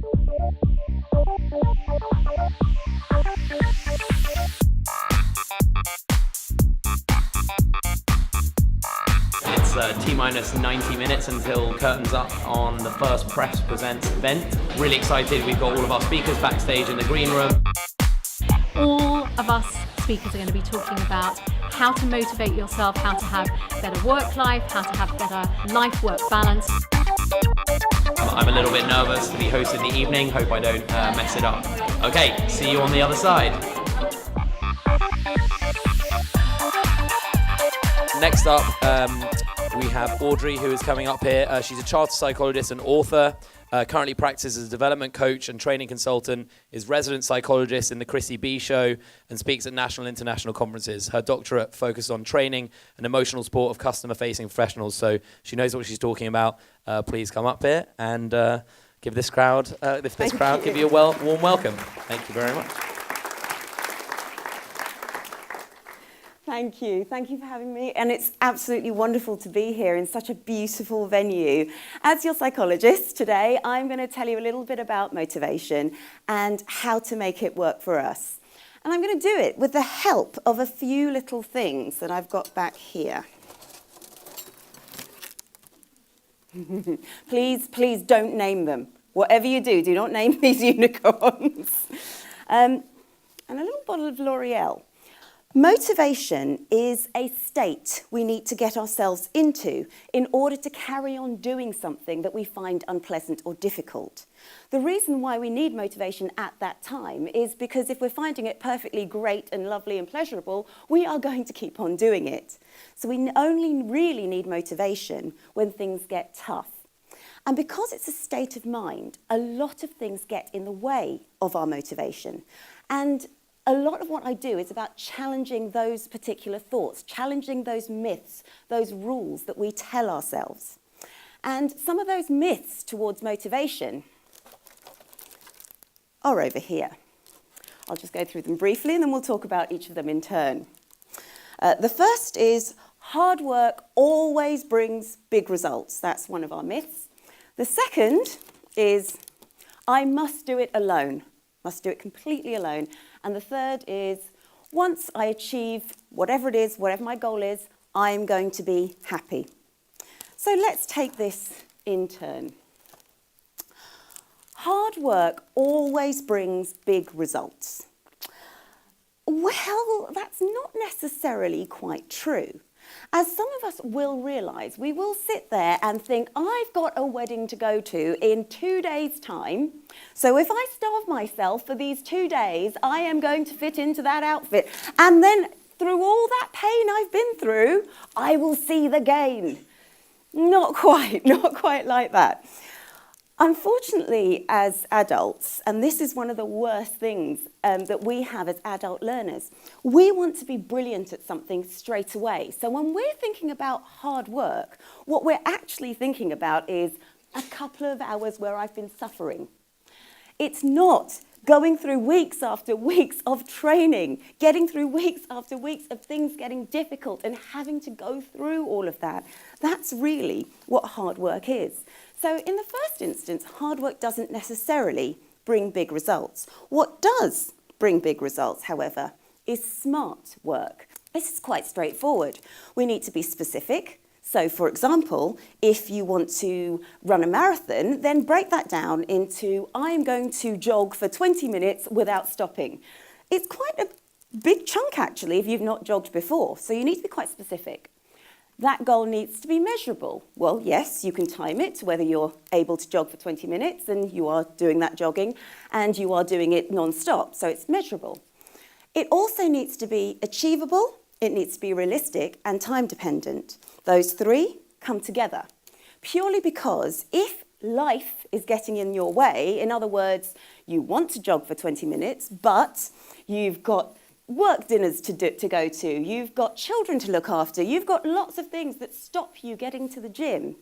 It's T-minus 90 minutes until curtains up on the first Press Presents event. Really excited. We've got all of our speakers backstage in the green room. All of us speakers are going to be talking about how to motivate yourself, how to have better work life, how to have better life-work balance. I'm a little bit nervous to be hosting the evening. Hope I don't mess it up. Okay, see you on the other side. Next up, we have Audrey, who is coming up here. She's a chartered psychologist and author, currently practices as a development coach and training consultant, is resident psychologist in the Chrissy B Show, and speaks at national and international conferences. Her doctorate focuses on training and emotional support of customer-facing professionals, so she knows what she's talking about. Please come up here and give this crowd, give you a warm welcome. Thank you very much. Thank you. Thank you for having me. And it's absolutely wonderful to be here in such a beautiful venue. As your psychologist today, I'm going to tell you a little bit about motivation and how to make it work for us. And I'm going to do it with the help of a few little things that I've got back here. Please don't name them. Whatever you do, do not name these unicorns. And a little bottle of L'Oreal. Motivation is a state we need to get ourselves into in order to carry on doing something that we find unpleasant or difficult. The reason why we need motivation at that time is because if we're finding it perfectly great and lovely and pleasurable, we are going to keep on doing it. So we only really need motivation when things get tough. And because it's a state of mind, a lot of things get in the way of our motivation. And a lot of what I do is about challenging those particular thoughts, challenging those myths, those rules that we tell ourselves. And some of those myths towards motivation are over here. I'll just go through them briefly and then we'll talk about each of them in turn. The first is hard work always brings big results. That's one of our myths. The second is I must do it alone. Must do it completely alone. And the third is, once I achieve whatever it is, whatever my goal is, I am going to be happy. So let's take this in turn. Hard work always brings big results. Well, that's not necessarily quite true. As some of us will realise, we will sit there and think, I've got a wedding to go to in 2 days' time, so if I starve myself for these 2 days, I am going to fit into that outfit. And then through all that pain I've been through, I will see the gain. Not quite like that. Unfortunately, as adults, and this is one of the worst things that we have as adult learners, we want to be brilliant at something straight away. So when we're thinking about hard work, what we're actually thinking about is a couple of hours where I've been suffering. It's not going through weeks after weeks of training, getting through weeks after weeks of things getting difficult and having to go through all of that. That's really what hard work is. So in the first instance, hard work doesn't necessarily bring big results. What does bring big results, however, is smart work. This is quite straightforward. We need to be specific. So, for example, if you want to run a marathon, then break that down into, I am going to jog for 20 minutes without stopping. It's quite a big chunk, actually, if you've not jogged before. So you need to be quite specific. That goal needs to be measurable. Well, yes, you can time it, whether you're able to jog for 20 minutes and you are doing that jogging and you are doing it non-stop, so it's measurable. It also needs to be achievable, it needs to be realistic and time-dependent. Those three come together, purely because if life is getting in your way, in other words, you want to jog for 20 minutes, but you've got work dinners to go to, you've got children to look after, you've got lots of things that stop you getting to the gym,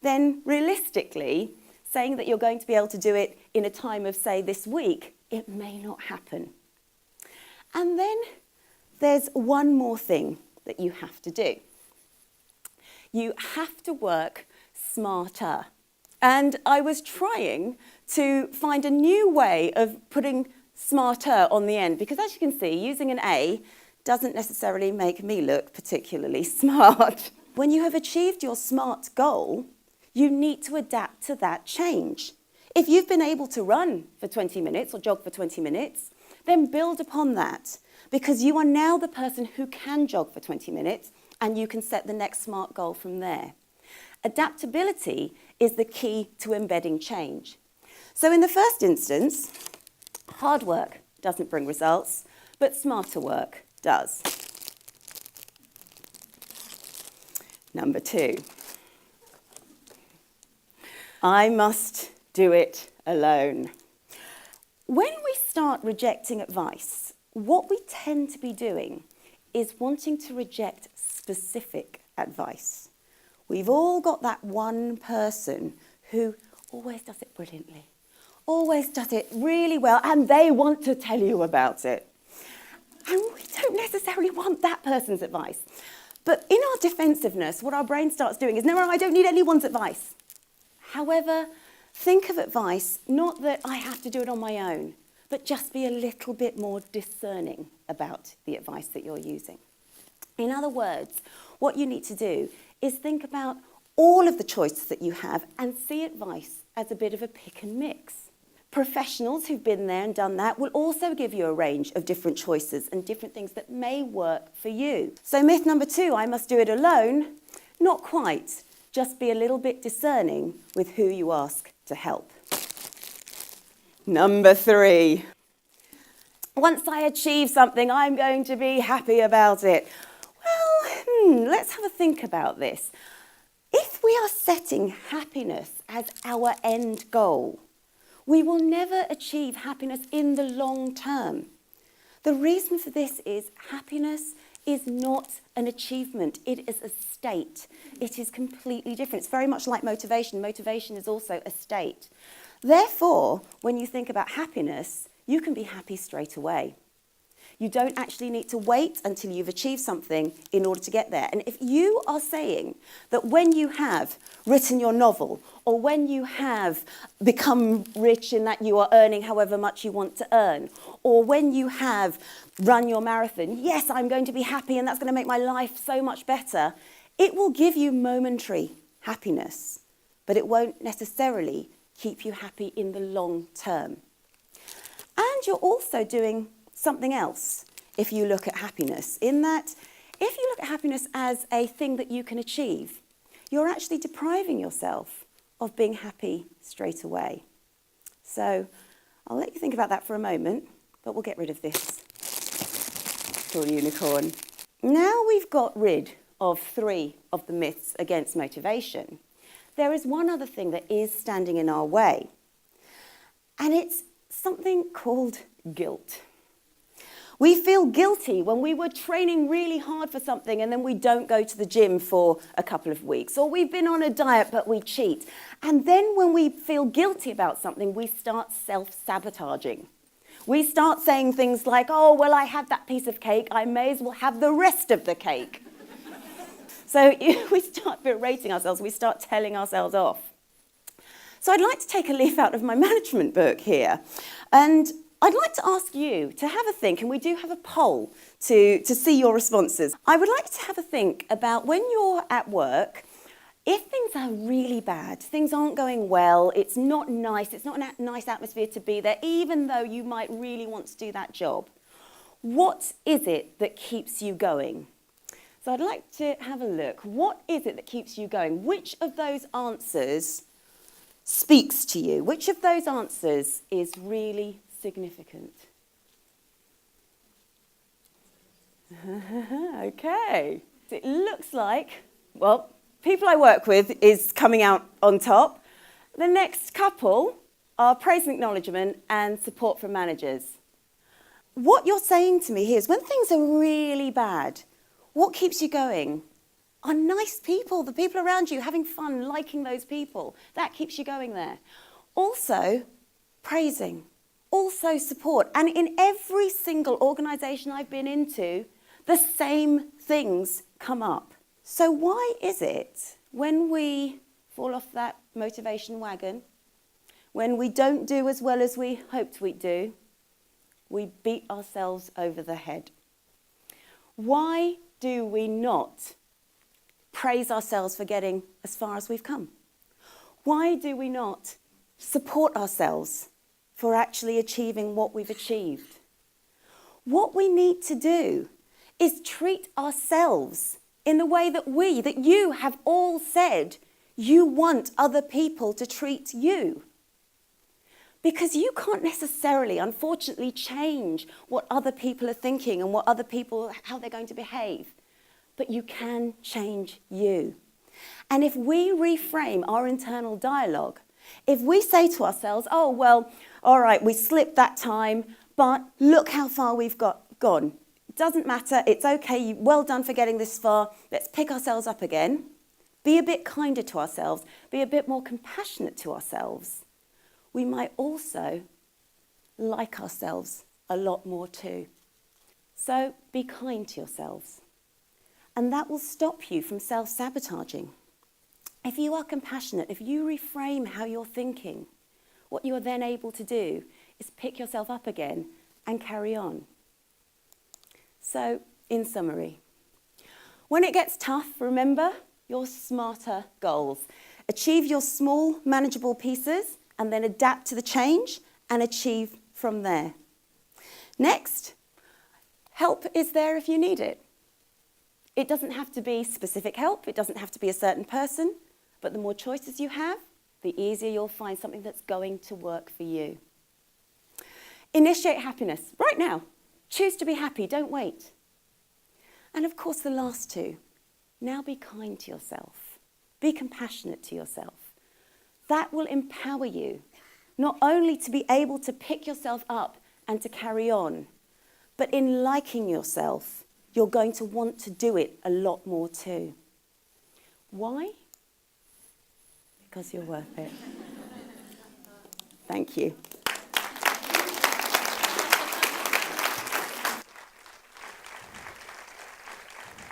then realistically, saying that you're going to be able to do it in a time of, say, this week, it may not happen. And then there's one more thing that you have to do. You have to work smarter. And I was trying to find a new way of putting smarter on the end, because as you can see, using an A doesn't necessarily make me look particularly smart. When you have achieved your SMART goal, you need to adapt to that change. If you've been able to run for 20 minutes or jog for 20 minutes, then build upon that, because you are now the person who can jog for 20 minutes and you can set the next SMART goal from there. Adaptability is the key to embedding change. So in the first instance, hard work doesn't bring results, but smarter work does. Number 2. I must do it alone. When we start rejecting advice, what we tend to be doing is wanting to reject specific advice. We've all got that one person who always does it brilliantly, always does it really well, and they want to tell you about it. And we don't necessarily want that person's advice. But in our defensiveness, what our brain starts doing is, no, I don't need anyone's advice. However, think of advice, not that I have to do it on my own, but just be a little bit more discerning about the advice that you're using. In other words, what you need to do is think about all of the choices that you have and see advice as a bit of a pick and mix. Professionals who've been there and done that will also give you a range of different choices and different things that may work for you. So myth number 2, I must do it alone. Not quite. Just be a little bit discerning with who you ask to help. Number 3, once I achieve something, I'm going to be happy about it. Well, let's have a think about this. If we are setting happiness as our end goal, we will never achieve happiness in the long term. The reason for this is happiness is not an achievement, it is a state. It is completely different. It's very much like motivation. Motivation is also a state. Therefore, when you think about happiness, you can be happy straight away. You don't actually need to wait until you've achieved something in order to get there. And if you are saying that when you have written your novel, or when you have become rich in that you are earning however much you want to earn, or when you have run your marathon, yes, I'm going to be happy and that's going to make my life so much better, it will give you momentary happiness, but it won't necessarily keep you happy in the long term. And you're also doing something else if you look at happiness, in that if you look at happiness as a thing that you can achieve, you're actually depriving yourself of being happy straight away. So I'll let you think about that for a moment, but we'll get rid of this little unicorn. Now we've got rid of 3 of the myths against motivation, there is one other thing that is standing in our way, and it's something called guilt. We feel guilty when we were training really hard for something and then we don't go to the gym for a couple of weeks, or we've been on a diet but we cheat. And then when we feel guilty about something, we start self-sabotaging. We start saying things like, oh, well, I had that piece of cake, I may as well have the rest of the cake. So we start berating ourselves, we start telling ourselves off. So I'd like to take a leaf out of my management book here, and I'd like to ask you to have a think, and we do have a poll to see your responses. I would like to have a think about when you're at work, if things are really bad, things aren't going well, it's not nice, it's not a nice atmosphere to be there, even though you might really want to do that job. What is it that keeps you going? So I'd like to have a look. What is it that keeps you going? Which of those answers speaks to you? Which of those answers is really significant? Okay. So it looks like, well, people I work with is coming out on top. The next couple are praise and acknowledgement and support from managers. What you're saying to me here is when things are really bad, what keeps you going? Are nice people, the people around you, having fun, liking those people. That keeps you going there. Also, praising. Also support. And in every single organisation I've been into, the same things come up. So why is it when we fall off that motivation wagon, when we don't do as well as we hoped we'd do, we beat ourselves over the head. Why do we not praise ourselves for getting as far as we've come? Why do we not support ourselves for actually achieving what we've achieved? What we need to do is treat ourselves in the way that you have all said you want other people to treat you. Because you can't necessarily, unfortunately, change what other people are thinking and how they're going to behave. But you can change you. And if we reframe our internal dialogue, if we say to ourselves, oh, well, all right, we slipped that time, but look how far we've gone. It doesn't matter, it's okay, well done for getting this far, let's pick ourselves up again. Be a bit kinder to ourselves, be a bit more compassionate to ourselves. We might also like ourselves a lot more too. So be kind to yourselves. And that will stop you from self-sabotaging. If you are compassionate, if you reframe how you're thinking, what you are then able to do is pick yourself up again and carry on. So, in summary, when it gets tough, remember your smarter goals. Achieve your small, manageable pieces and then adapt to the change and achieve from there. Next, help is there if you need it. It doesn't have to be specific help, it doesn't have to be a certain person, but the more choices you have, the easier you'll find something that's going to work for you. Initiate happiness right now. Choose to be happy, don't wait. And of course the last two, now be kind to yourself. Be compassionate to yourself. That will empower you, not only to be able to pick yourself up and to carry on, but in liking yourself, you're going to want to do it a lot more too. Why? Because you're worth it. Thank you.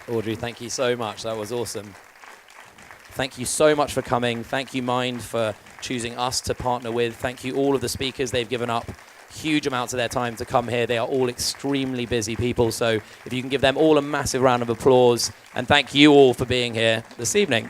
Audrey, thank you so much. That was awesome. Thank you so much for coming. Thank you, Mind, for choosing us to partner with. Thank you, all of the speakers. They've given up huge amounts of their time to come here. They are all extremely busy people. So if you can give them all a massive round of applause. And thank you all for being here this evening.